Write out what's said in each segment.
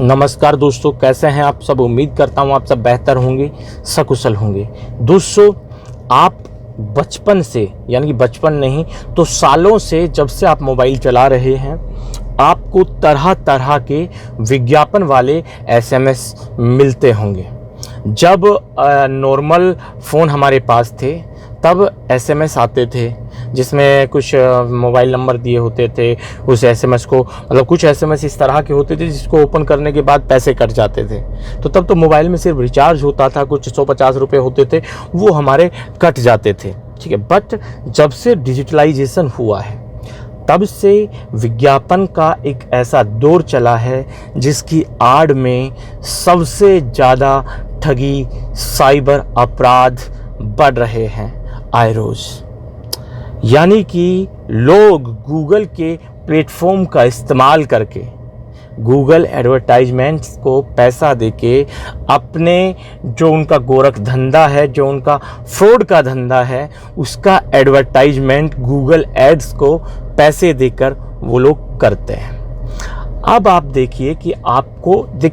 नमस्कार दोस्तों, कैसे हैं आप सब। उम्मीद करता हूं आप सब बेहतर होंगे, सकुशल होंगे। दोस्तों, आप बचपन से, यानी कि बचपन नहीं तो सालों से, जब से आप मोबाइल चला रहे हैं, आपको तरह तरह के विज्ञापन वाले एसएमएस मिलते होंगे। जब नॉर्मल फ़ोन हमारे पास थे तब एसएमएस आते थे जिसमें कुछ मोबाइल नंबर दिए होते थे। उस एसएमएस को, मतलब कुछ एसएमएस इस तरह के होते थे जिसको ओपन करने के बाद पैसे कट जाते थे। तो तब तो मोबाइल में सिर्फ रिचार्ज होता था, कुछ 150 रुपये होते थे, वो हमारे कट जाते थे। ठीक है, बट जब से डिजिटलाइजेशन हुआ है तब से विज्ञापन का एक ऐसा दौर चला है जिसकी आड़ में सबसे ज़्यादा ठगी, साइबर अपराध बढ़ रहे हैं आए रोज़। यानी कि लोग गूगल के प्लेटफॉर्म का इस्तेमाल करके, गूगल एडवर्टाइजमेंट्स को पैसा देके अपने जो उनका गोरख धंधा है, जो उनका फ्रॉड का धंधा है, उसका एडवर्टाइजमेंट गूगल एड्स को पैसे देकर वो लोग करते हैं। अब आप देखिए कि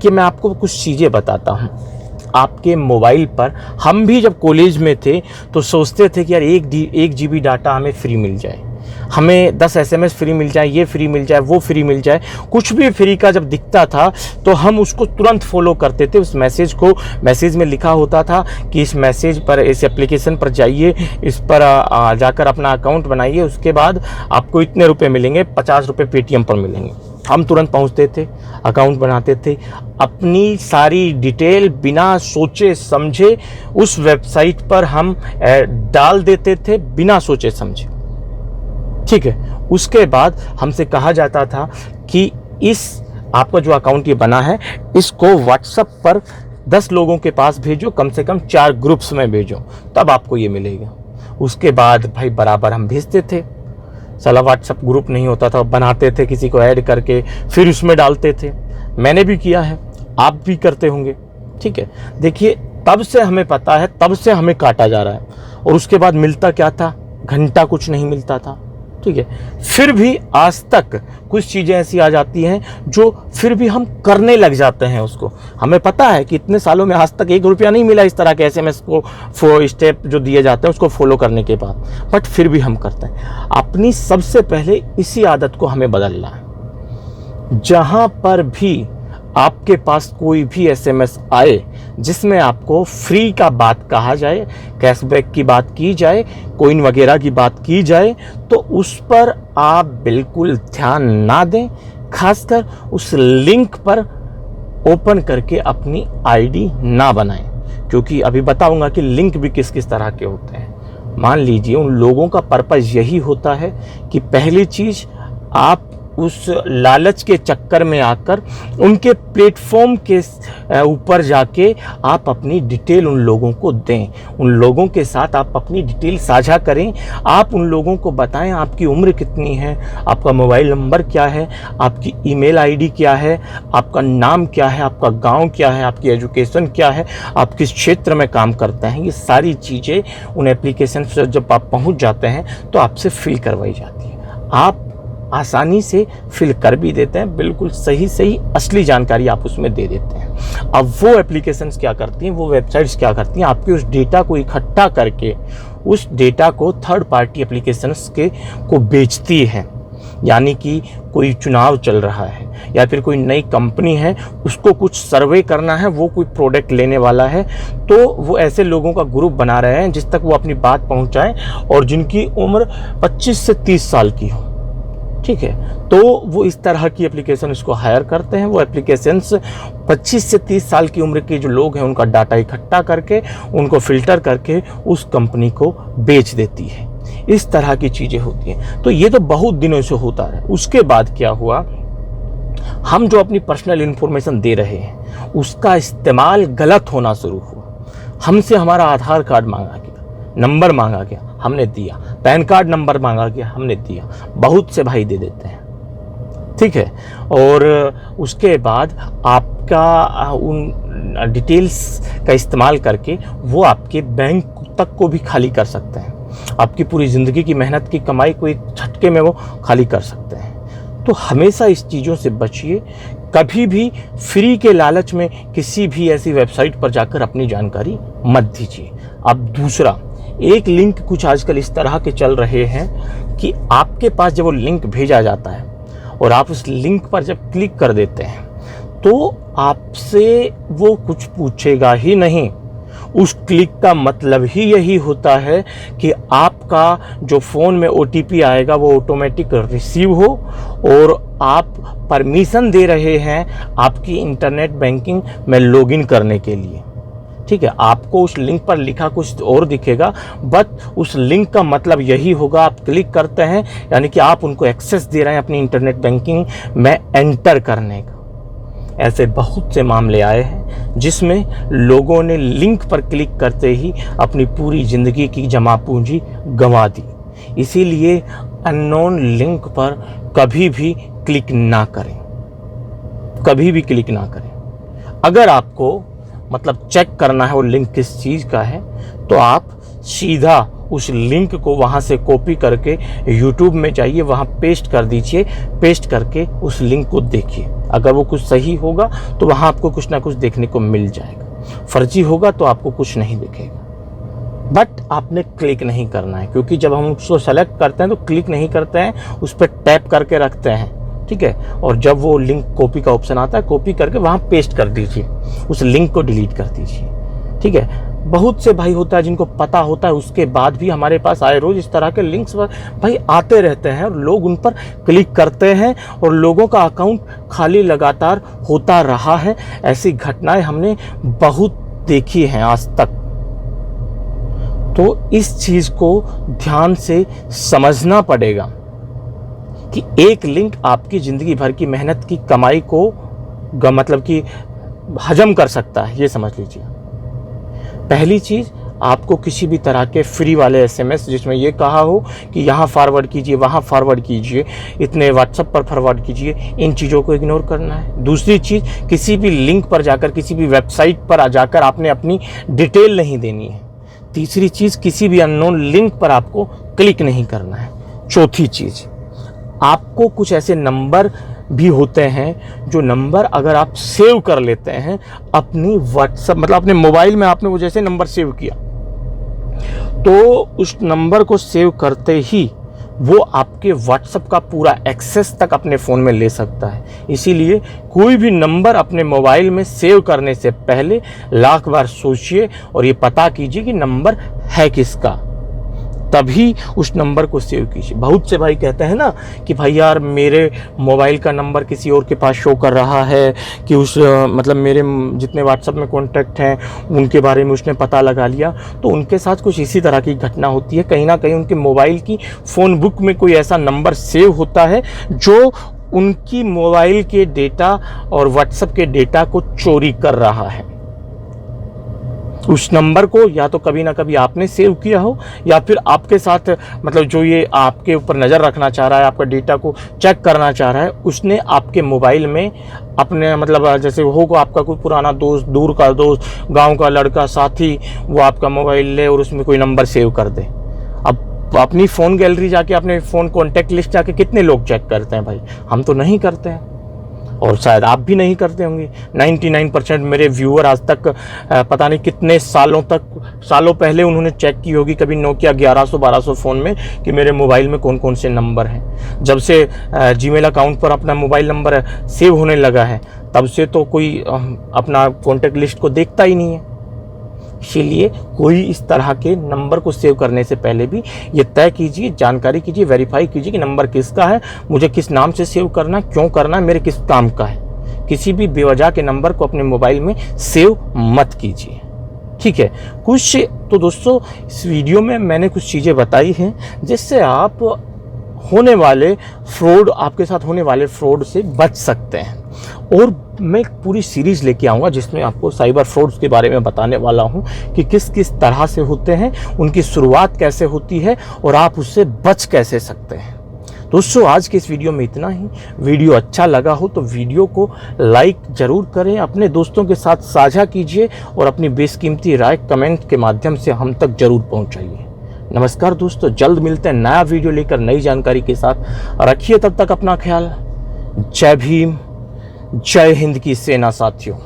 मैं आपको कुछ चीज़ें बताता हूँ। आपके मोबाइल पर, हम भी जब कॉलेज में थे तो सोचते थे कि यार 1 GB डाटा हमें फ्री मिल जाए, हमें 10 SMS फ्री मिल जाए, ये फ्री मिल जाए, वो फ्री मिल जाए। कुछ भी फ्री का जब दिखता था तो हम उसको तुरंत फॉलो करते थे। उस मैसेज में लिखा होता था कि इस मैसेज पर, इस एप्लीकेशन पर जाइए, इस पर जाकर अपना अकाउंट बनाइए, उसके बाद आपको इतने रुपए मिलेंगे, 50 रुपये पेटीएम पर मिलेंगे। हम तुरंत पहुंचते थे, अकाउंट बनाते थे, अपनी सारी डिटेल बिना सोचे समझे उस वेबसाइट पर हम डाल देते थे, बिना सोचे समझे। ठीक है, उसके बाद हमसे कहा जाता था कि आपका जो अकाउंट ये बना है, इसको व्हाट्सएप पर 10 लोगों के पास भेजो, कम से कम 4 ग्रुप्स में भेजो, तब आपको ये मिलेगा। उसके बाद भाई बराबर हम भेजते थे। साला व्हाट्सएप ग्रुप नहीं होता था, बनाते थे किसी को ऐड करके, फिर उसमें डालते थे। मैंने भी किया है, आप भी करते होंगे। ठीक है, देखिए, तब से हमें पता है, तब से हमें काटा जा रहा है। और उसके बाद मिलता क्या था? घंटा कुछ नहीं मिलता था। ठीक है, फिर भी आज तक कुछ चीज़ें ऐसी आ जाती हैं जो फिर भी हम करने लग जाते हैं उसको। हमें पता है कि इतने सालों में आज तक 1 रुपया नहीं मिला इस तरह के एसएमएस को स्टेप जो दिए जाते हैं उसको फॉलो करने के बाद, बट फिर भी हम करते हैं। अपनी सबसे पहले इसी आदत को हमें बदलना है। जहाँ पर भी आपके पास कोई भी एसएमएस आए जिसमें आपको फ्री का बात कहा जाए, कैशबैक की बात की जाए, कॉइन वगैरह की बात की जाए, तो उस पर आप बिल्कुल ध्यान ना दें। खासकर उस लिंक पर ओपन करके अपनी आईडी ना बनाएं, क्योंकि अभी बताऊंगा कि लिंक भी किस किस तरह के होते हैं। मान लीजिए उन लोगों का पर्पस यही होता है कि पहली चीज़, आप उस लालच के चक्कर में आकर उनके प्लेटफॉर्म के ऊपर जाके आप अपनी डिटेल उन लोगों को दें, उन लोगों के साथ आप अपनी डिटेल साझा करें। आप उन लोगों को बताएं आपकी उम्र कितनी है, आपका मोबाइल नंबर क्या है, आपकी ईमेल आईडी क्या है, आपका नाम क्या है, आपका गांव क्या है, आपकी एजुकेशन क्या है, आप किस क्षेत्र में काम करते हैं। ये सारी चीज़ें उन एप्लीकेशन से जब आप पहुँच जाते हैं तो आपसे फिल करवाई जाती है। आप आसानी से फिल कर भी देते हैं, बिल्कुल सही असली जानकारी आप उसमें दे देते हैं। अब वो एप्लीकेशंस क्या करती हैं, वो वेबसाइट्स क्या करती हैं, आपके उस डेटा को इकट्ठा करके उस डेटा को थर्ड पार्टी एप्लीकेशंस को बेचती है। यानी कि कोई चुनाव चल रहा है या फिर कोई नई कंपनी है, उसको कुछ सर्वे करना है, वो कोई प्रोडक्ट लेने वाला है, तो वो ऐसे लोगों का ग्रुप बना रहे हैं जिस तक वो अपनी बात पहुँचाएँ और जिनकी उम्र 25 से 30 साल की हो। ठीक है, तो वो इस तरह की एप्लीकेशन इसको हायर करते हैं। वो एप्लीकेशंस 25 से 30 साल की उम्र के जो लोग हैं उनका डाटा इकट्ठा करके, उनको फिल्टर करके उस कंपनी को बेच देती है। इस तरह की चीज़ें होती हैं। तो ये तो बहुत दिनों से होता है। उसके बाद क्या हुआ, हम जो अपनी पर्सनल इन्फॉर्मेशन दे रहे हैं उसका इस्तेमाल गलत होना शुरू हुआ। हमसे हमारा आधार कार्ड मांगा गया, नंबर मांगा गया, हमने दिया, पैन कार्ड नंबर मांगा गया, हमने दिया। बहुत से भाई दे देते हैं। ठीक है, और उसके बाद आपका उन डिटेल्स का इस्तेमाल करके वो आपके बैंक तक को भी खाली कर सकते हैं। आपकी पूरी ज़िंदगी की मेहनत की कमाई को एक झटके में वो खाली कर सकते हैं। तो हमेशा इस चीज़ों से बचिए। कभी भी फ्री के लालच में किसी भी ऐसी वेबसाइट पर जाकर अपनी जानकारी मत दीजिए। अब दूसरा, एक लिंक कुछ आजकल इस तरह के चल रहे हैं कि आपके पास जब वो लिंक भेजा जाता है और आप उस लिंक पर जब क्लिक कर देते हैं तो आपसे वो कुछ पूछेगा ही नहीं। उस क्लिक का मतलब ही यही होता है कि आपका जो फ़ोन में OTP आएगा वो ऑटोमेटिक रिसीव हो और आप परमिशन दे रहे हैं आपकी इंटरनेट बैंकिंग में लॉगिन करने के लिए। ठीक है, आपको उस लिंक पर लिखा कुछ और दिखेगा, बट उस लिंक का मतलब यही होगा, आप क्लिक करते हैं यानी कि आप उनको एक्सेस दे रहे हैं अपनी इंटरनेट बैंकिंग में एंटर करने का। ऐसे बहुत से मामले आए हैं जिसमें लोगों ने लिंक पर क्लिक करते ही अपनी पूरी ज़िंदगी की जमा पूंजी गंवा दी। इसीलिए अननोन लिंक पर कभी भी क्लिक ना करें, कभी भी क्लिक ना करें। अगर आपको मतलब चेक करना है वो लिंक किस चीज़ का है तो आप सीधा उस लिंक को वहाँ से कॉपी करके YouTube में जाइए, वहाँ पेस्ट कर दीजिए, पेस्ट करके उस लिंक को देखिए। अगर वो कुछ सही होगा तो वहाँ आपको कुछ ना कुछ देखने को मिल जाएगा, फर्जी होगा तो आपको कुछ नहीं दिखेगा। बट आपने क्लिक नहीं करना है, क्योंकि जब हम उसको सेलेक्ट करते हैं तो क्लिक नहीं करते हैं, उस पर टैप करके रखते हैं। ठीक है, और जब वो लिंक कॉपी का ऑप्शन आता है, कॉपी करके वहाँ पेस्ट कर दीजिए, उस लिंक को डिलीट कर दीजिए। ठीक है, बहुत से भाई होता है जिनको पता होता है, उसके बाद भी हमारे पास आए रोज इस तरह के लिंक्स भाई आते रहते हैं और लोग उन पर क्लिक करते हैं और लोगों का अकाउंट खाली लगातार होता रहा है। ऐसी घटनाएं हमने बहुत देखी हैं आज तक। तो इस चीज़ को ध्यान से समझना पड़ेगा कि एक लिंक आपकी ज़िंदगी भर की मेहनत की कमाई को मतलब कि हजम कर सकता है, ये समझ लीजिए। पहली चीज़, आपको किसी भी तरह के फ्री वाले SMS जिसमें ये कहा हो कि यहाँ फॉरवर्ड कीजिए, वहाँ फॉरवर्ड कीजिए, इतने व्हाट्सएप पर फॉरवर्ड कीजिए, इन चीज़ों को इग्नोर करना है। दूसरी चीज़, किसी भी लिंक पर जाकर, किसी भी वेबसाइट पर जाकर आपने अपनी डिटेल नहीं देनी है। तीसरी चीज़, किसी भी अननोन लिंक पर आपको क्लिक नहीं करना है। चौथी चीज़, आपको कुछ ऐसे नंबर भी होते हैं जो नंबर अगर आप सेव कर लेते हैं अपनी व्हाट्सएप मतलब अपने मोबाइल में, आपने वो जैसे नंबर सेव किया तो उस नंबर को सेव करते ही वो आपके व्हाट्सएप का पूरा एक्सेस तक अपने फ़ोन में ले सकता है। इसीलिए कोई भी नंबर अपने मोबाइल में सेव करने से पहले लाख बार सोचिए और ये पता कीजिए कि नंबर है किसका, तभी उस नंबर को सेव कीजिए। बहुत से भाई कहते हैं ना कि भाई यार मेरे मोबाइल का नंबर किसी और के पास शो कर रहा है कि उस मतलब मेरे जितने व्हाट्सएप में कॉन्टैक्ट हैं उनके बारे में उसने पता लगा लिया। तो उनके साथ कुछ इसी तरह की घटना होती है। कहीं ना कहीं उनके मोबाइल की फ़ोन बुक में कोई ऐसा नंबर सेव होता है जो उनकी मोबाइल के डेटा और व्हाट्सएप के डेटा को चोरी कर रहा है। उस नंबर को या तो कभी ना कभी आपने सेव किया हो या फिर आपके साथ मतलब जो ये आपके ऊपर नज़र रखना चाह रहा है, आपका डेटा को चेक करना चाह रहा है, उसने आपके मोबाइल में अपने मतलब जैसे होगा आपका कोई पुराना दोस्त, दूर का दोस्त, गांव का लड़का, साथी, वो आपका मोबाइल ले और उसमें कोई नंबर सेव कर दे। अब अपनी फ़ोन गैलरी जाके, अपने फ़ोन कॉन्टैक्ट लिस्ट जाके कितने लोग चेक करते हैं भाई? हम तो नहीं करते हैं और शायद आप भी नहीं करते होंगे। 99% मेरे व्यूअर आज तक पता नहीं कितने सालों पहले उन्होंने चेक की होगी कभी नोकिया 1100-1200 फ़ोन में कि मेरे मोबाइल में कौन कौन से नंबर हैं। जब से जीमेल अकाउंट पर अपना मोबाइल नंबर सेव होने लगा है तब से तो कोई अपना कॉन्टैक्ट लिस्ट को देखता ही नहीं है। इसीलिए कोई इस तरह के नंबर को सेव करने से पहले भी ये तय कीजिए, जानकारी कीजिए, वेरीफाई कीजिए कि नंबर किसका है, मुझे किस नाम से सेव करना है, क्यों करना है, मेरे किस काम का है। किसी भी बेवजह के नंबर को अपने मोबाइल में सेव मत कीजिए। ठीक है, कुछ तो दोस्तों इस वीडियो में मैंने कुछ चीज़ें बताई हैं जिससे आप होने वाले फ्रॉड, आपके साथ होने वाले फ्रॉड से बच सकते हैं। और मैं एक पूरी सीरीज़ लेके आऊँगा जिसमें आपको साइबर फ्रॉड्स के बारे में बताने वाला हूँ कि किस किस तरह से होते हैं, उनकी शुरुआत कैसे होती है और आप उससे बच कैसे सकते हैं। दोस्तों आज के इस वीडियो में इतना ही। वीडियो अच्छा लगा हो तो वीडियो को लाइक ज़रूर करें, अपने दोस्तों के साथ साझा कीजिए और अपनी बेशकीमती राय कमेंट के माध्यम से हम तक ज़रूर पहुँचाइए। नमस्कार दोस्तों, जल्द मिलते हैं नया वीडियो लेकर नई जानकारी के साथ। रखिए तब तक अपना ख्याल। जय भीम, जय हिंद की सेना साथियों।